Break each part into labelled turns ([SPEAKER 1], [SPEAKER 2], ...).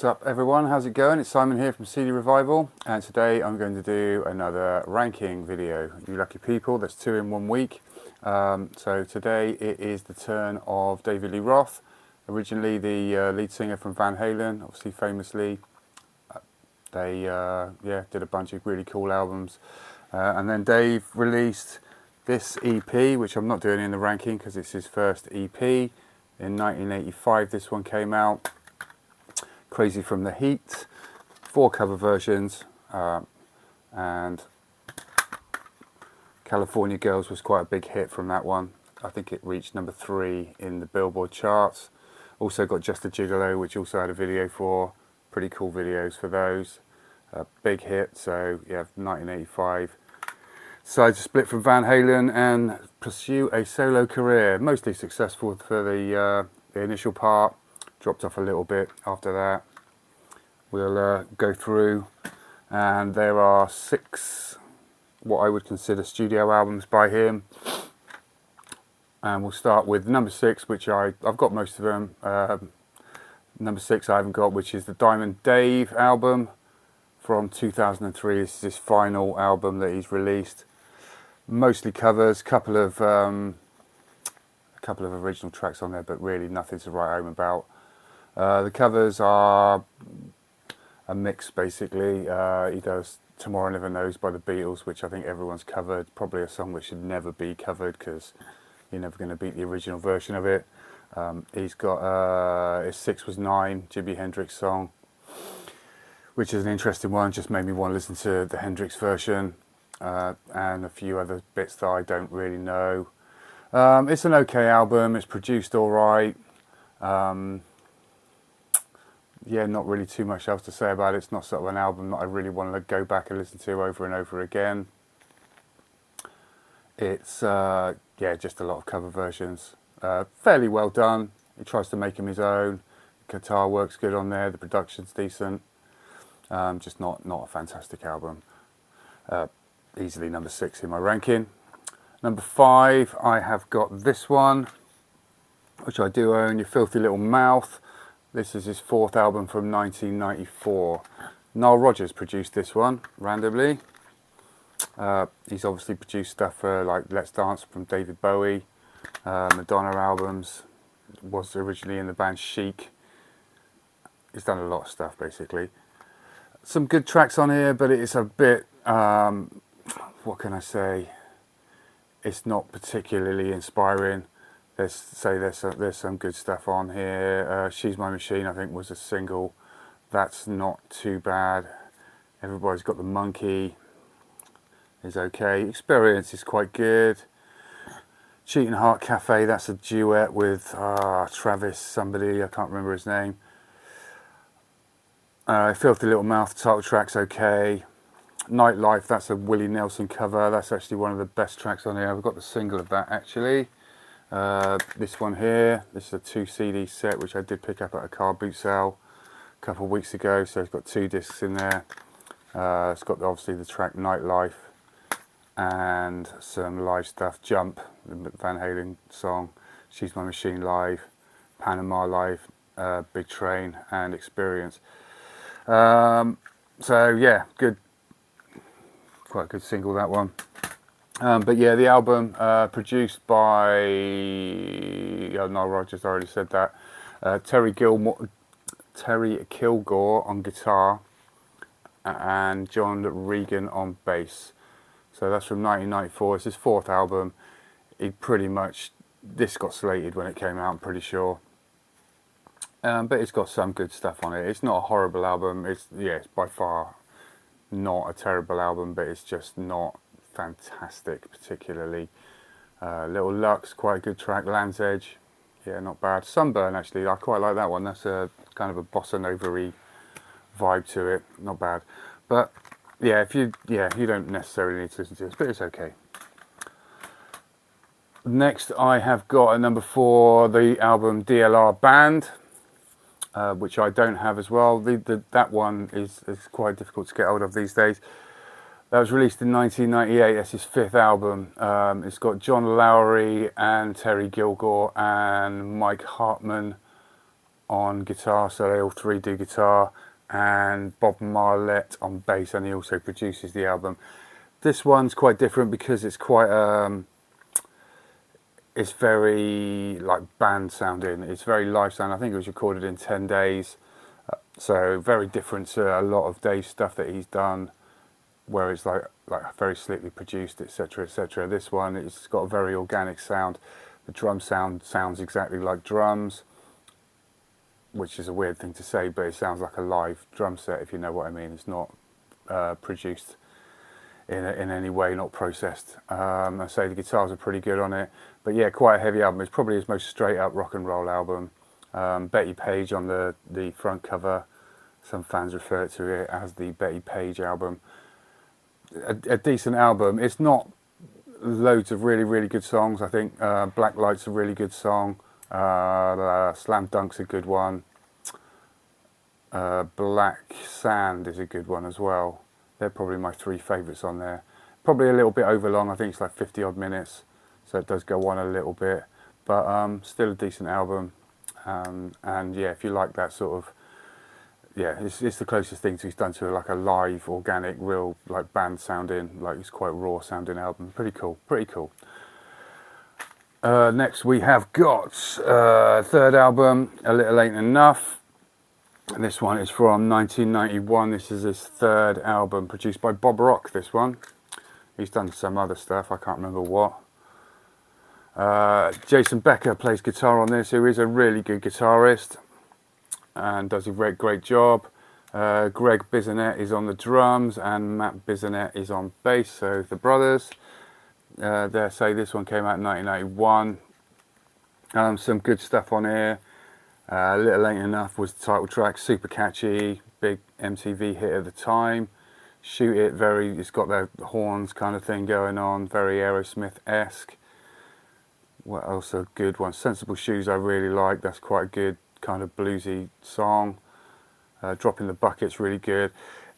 [SPEAKER 1] What's up everyone, how's it going? It's Simon here from CD Revival, and today I'm going to do another ranking video. You lucky people, that's 2 in 1 week. So today it is the turn of David Lee Roth, originally the lead singer from Van Halen, obviously famously. They did a bunch of really cool albums. And then Dave released this EP, which I'm not doing in the ranking because it's his first EP. In 1985 this one came out. Crazy from the Heat, 4 cover versions, and California Girls was quite a big hit from that one. I think it reached number 3 in the Billboard charts. Also got Just a Gigolo, which also had a video for. Pretty cool videos for those. Big hit, so yeah, 1985. Decided to split from Van Halen and pursue a solo career. Mostly successful for the initial part. Dropped off a little bit after that. We'll go through, and there are 6 what I would consider studio albums by him. And we'll start with number 6, which I've got most of them. Number 6 I haven't got, which is the Diamond Dave album from 2003. This is his final album that he's released. Mostly covers, couple of original tracks on there, but really nothing to write home about. The covers are a mix, basically. He does Tomorrow Never Knows by the Beatles, which I think everyone's covered. Probably a song that should never be covered because you're never going to beat the original version of it. He's got his 6 Was 9, Jimi Hendrix song, which is an interesting one. Just made me want to listen to the Hendrix version, and a few other bits that I don't really know. It's an okay album. It's produced all right. Yeah, not really too much else to say about it. It's not sort of an album that I really want to go back and listen to over and over again. It's yeah, just a lot of cover versions. Fairly well done. He tries to make them his own. Guitar works good on there. The production's decent. Just not a fantastic album. Easily number 6 in my ranking. Number 5, I have got this one, which I do own, Your Filthy Little Mouth. This is his 4th album from 1994. Nile Rodgers produced this one, randomly. He's obviously produced stuff for like Let's Dance from David Bowie, Madonna albums, was originally in the band Chic. He's done a lot of stuff, basically. Some good tracks on here, but it's a bit, what can I say? It's not particularly inspiring. There's some good stuff on here. She's My Machine, I think, was a single. That's not too bad. Everybody's Got the Monkey is okay. Experience is quite good. Cheating Heart Cafe, that's a duet with Travis somebody, I can't remember his name. Filthy Little Mouth, title track's okay. Nightlife, that's a Willie Nelson cover. That's actually one of the best tracks on here. I've got the single of that actually. This one here, this is a 2 CD set which I did pick up at a car boot sale a couple of weeks ago, so it's got 2 discs in there. It's got obviously the track Nightlife and some live stuff. Jump, the Van Halen song, She's My Machine live, Panama live, Big Train, and Experience. So yeah, good, quite a good single, that one. But yeah, the album produced by Nile Rodgers, I already said that. Terry Kilgore on guitar and John Regan on bass. So that's from 1994. It's his 4th album. This got slated when it came out, I'm pretty sure. But it's got some good stuff on it. It's not a horrible album. It's by far not a terrible album, but it's just not fantastic particularly. Little Lux, quite a good track. Land's Edge, yeah, not bad. Sunburn, actually, I quite like that one. That's a kind of a bossa nova-y vibe to it, not bad. But yeah, you don't necessarily need to listen to this, but it's okay. Next I have got at number 4 the album DLR Band, which I don't have as well. That one is quite difficult to get hold of these days. That was released in 1998. That's his 5th album. It's got John Lowry and Terry Kilgore and Mike Hartman on guitar, so they all three do guitar, and Bob Marlette on bass, and he also produces the album. This one's quite different because it's quite it's very like band sounding. It's very live sound. I think it was recorded in 10 days, so very different to a lot of Dave's stuff that he's done, where it's like very slickly produced, etc., etc. This one, it's got a very organic sound. The drum sound sounds exactly like drums, which is a weird thing to say, but it sounds like a live drum set, if you know what I mean. It's not produced in any way, not processed. I say the guitars are pretty good on it, but yeah, quite a heavy album. It's probably his most straight up rock and roll album. Betty Page on the front cover. Some fans refer to it as the Betty Page album. A decent album. It's not loads of really good songs. I think Black Light's a really good song. Slam Dunk's a good one. Black Sand is a good one as well. They're probably my three favourites on there. Probably a little bit overlong. I think it's like 50 odd minutes, so it does go on a little bit, but still a decent album. And yeah, if you like that sort of, yeah, it's the closest thing he's done to like a live, organic, real like band sounding, like it's quite raw sounding album. Pretty cool, pretty cool. Next we have got third album, A Little Ain't Enough. And this one is from 1991. This is his third album, produced by Bob Rock, this one. He's done some other stuff, I can't remember what. Jason Becker plays guitar on this, who is a really good guitarist and does a great job. Greg Bisonet is on the drums and Matt Bisonet is on bass, so the brothers. Dare say this one came out in 1991. Some good stuff on here. Little Ain't Enough was the title track, super catchy, big MTV hit at the time. Shoot It, it's got the horns kind of thing going on, very Aerosmith-esque. What else a good one? Sensible Shoes I really like, that's quite a good kind of bluesy song. Drop in the Bucket's really good.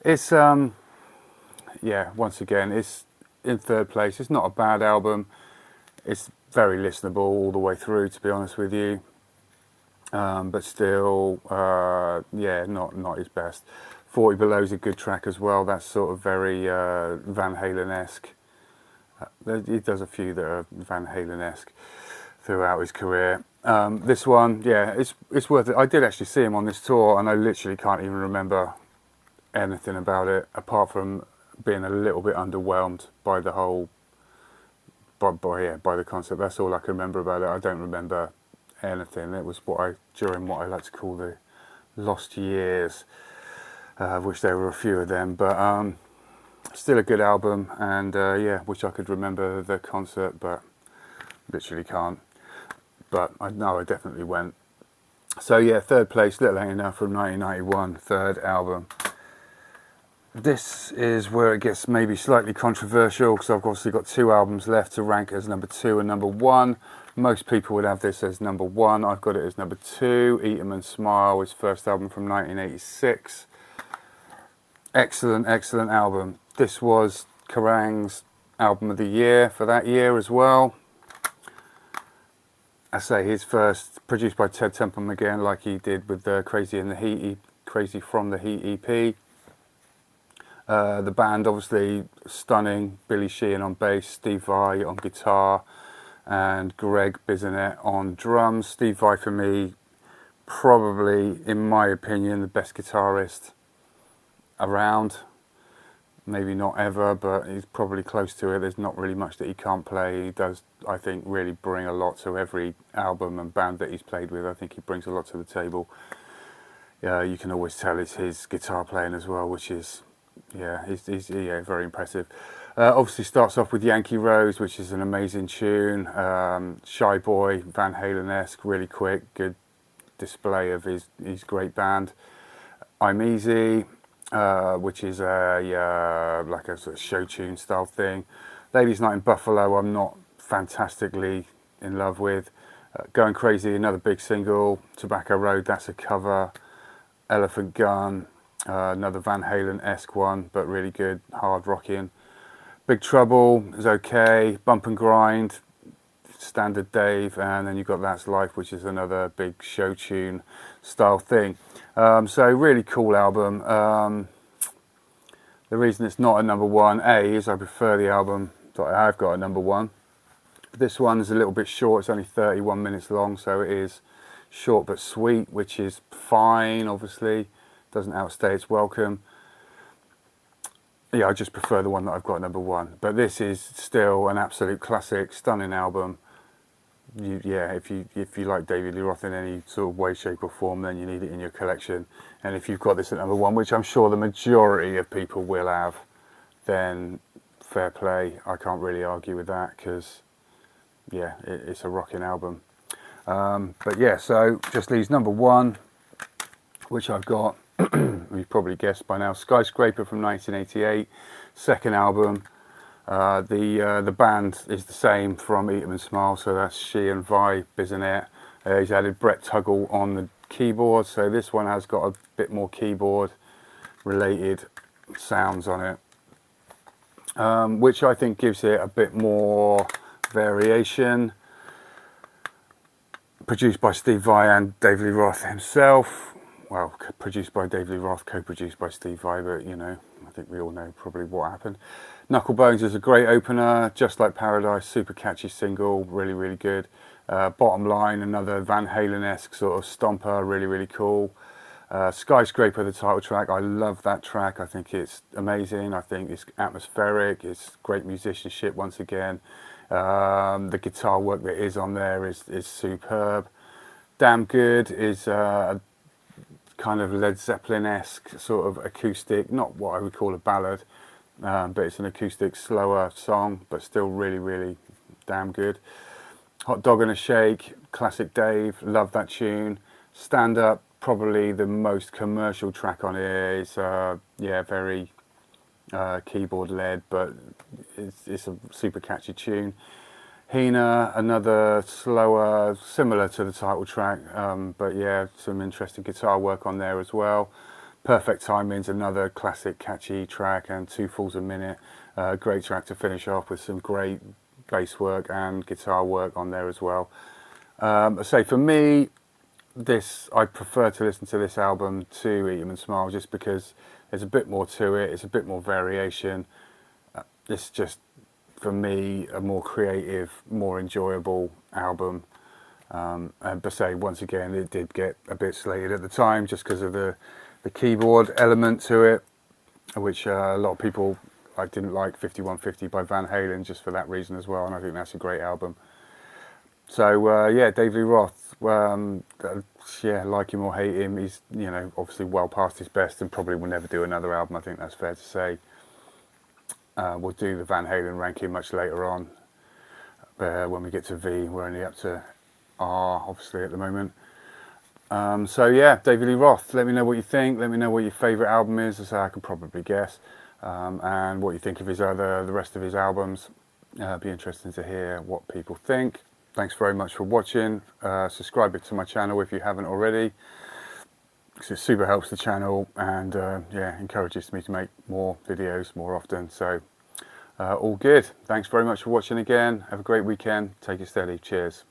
[SPEAKER 1] It's, yeah, once again, it's in third place. It's not a bad album. It's very listenable all the way through, to be honest with you. But still, yeah, not his best. 40 Below is a good track as well. That's sort of very Van Halen-esque. He does a few that are Van Halen-esque throughout his career. This one, yeah, it's worth it. I did actually see him on this tour, and I literally can't even remember anything about it, apart from being a little bit underwhelmed by the whole, by the concept. That's all I can remember about it. I don't remember anything. It was during what I like to call the lost years, which there were a few of them, but still a good album, and yeah, wish I could remember the concert, but literally can't. But I know I definitely went. So yeah, third place, Little Ain't Enough from 1991, third album. This is where it gets maybe slightly controversial, because I've obviously got two albums left to rank as number 2 and number 1. Most people would have this as number 1. I've got it as number 2. Eat 'Em and Smile, his first album from 1986. Excellent album. This was Kerrang's album of the year for that year as well. I say his first, produced by Ted Templeman again, like he did with the Crazy from the Heat EP. The band, obviously stunning. Billy Sheehan on bass, Steve Vai on guitar, and Greg Bisonet on drums. Steve Vai, for me, probably, in my opinion, the best guitarist around. Maybe not ever, but he's probably close to it. There's not really much that he can't play. He does, I think, really bring a lot to every album and band that he's played with. I think he brings a lot to the table. You can always tell it's his guitar playing as well, which is, yeah, he's very impressive. Obviously starts off with Yankee Rose, which is an amazing tune. Shy Boy, Van Halen-esque, really quick, good display of his great band. I'm Easy, which is like a sort of show tune style thing. Ladies Night in Buffalo, I'm not fantastically in love with. Going Crazy, another big single. Tobacco Road, that's a cover. Elephant Gun, another Van Halen-esque one, but really good, hard rocking. Big Trouble is okay. Bump and Grind, standard Dave, and then you've got That's Life, which is another big show tune style thing. So really cool album. The reason it's not a number one, is I prefer the album that I have got at number one. This one is a little bit short, it's only 31 minutes long, so it is short but sweet, which is fine, obviously. Doesn't outstay its welcome. Yeah, I just prefer the one that I've got at number one. But this is still an absolute classic, stunning album. If you like David Lee Roth in any sort of way, shape or form, then you need it in your collection. And if you've got this at number one, which I'm sure the majority of people will have, then fair play. I can't really argue with that, because yeah, it's a rocking album. But yeah, so just leaves number one, which I've got, you've probably guessed by now, Skyscraper from 1988, second album. The band is the same from Eat 'em and Smile, so that's She and Vi Bisonet. He's added Brett Tuggle on the keyboard, so this one has got a bit more keyboard related sounds on it, which I think gives it a bit more variation. Produced by Steve Vai and David Lee Roth himself. Well, produced by David Lee Roth, co-produced by Steve Vai, but you know, I think we all know probably what happened. Knucklebones is a great opener, Just Like Paradise, super catchy single, really, really good. Bottom Line, another Van Halen-esque sort of stomper, really, really cool. Skyscraper, the title track, I love that track. I think it's amazing. I think it's atmospheric. It's great musicianship once again. The guitar work that is on there is superb. Damn Good is a kind of Led Zeppelin-esque sort of acoustic, not what I would call a ballad, but it's an acoustic, slower song, but still really, really damn good. Hot Dog and a Shake, classic Dave, love that tune. Stand Up, probably the most commercial track on here. It's very keyboard led, but it's a super catchy tune. Hina, another slower, similar to the title track, but yeah, some interesting guitar work on there as well. Perfect Timing's another classic catchy track, and Two Falls a Minute, great track to finish off with some great bass work and guitar work on there as well. I say for me, I prefer to listen to this album to Eat 'em and Smile, just because there's a bit more to it, it's a bit more variation. It's just, for me, a more creative, more enjoyable album. But say, once again, it did get a bit slated at the time just because of the keyboard element to it, which a lot of people didn't like 5150 by Van Halen just for that reason as well, and I think that's a great album. So yeah, David Lee Roth, like him or hate him, he's obviously well past his best and probably will never do another album. I think that's fair to say. We'll do the Van Halen ranking much later on. When we get to V, we're only up to R, obviously, at the moment. So yeah, David Lee Roth, let me know what you think. Let me know what your favourite album is, as I can probably guess. And what you think of the rest of his albums. Be interesting to hear what people think. Thanks very much for watching. Subscribe to my channel if you haven't already, because it super helps the channel, and encourages me to make more videos more often. So all good. Thanks very much for watching again. Have a great weekend. Take it steady. Cheers.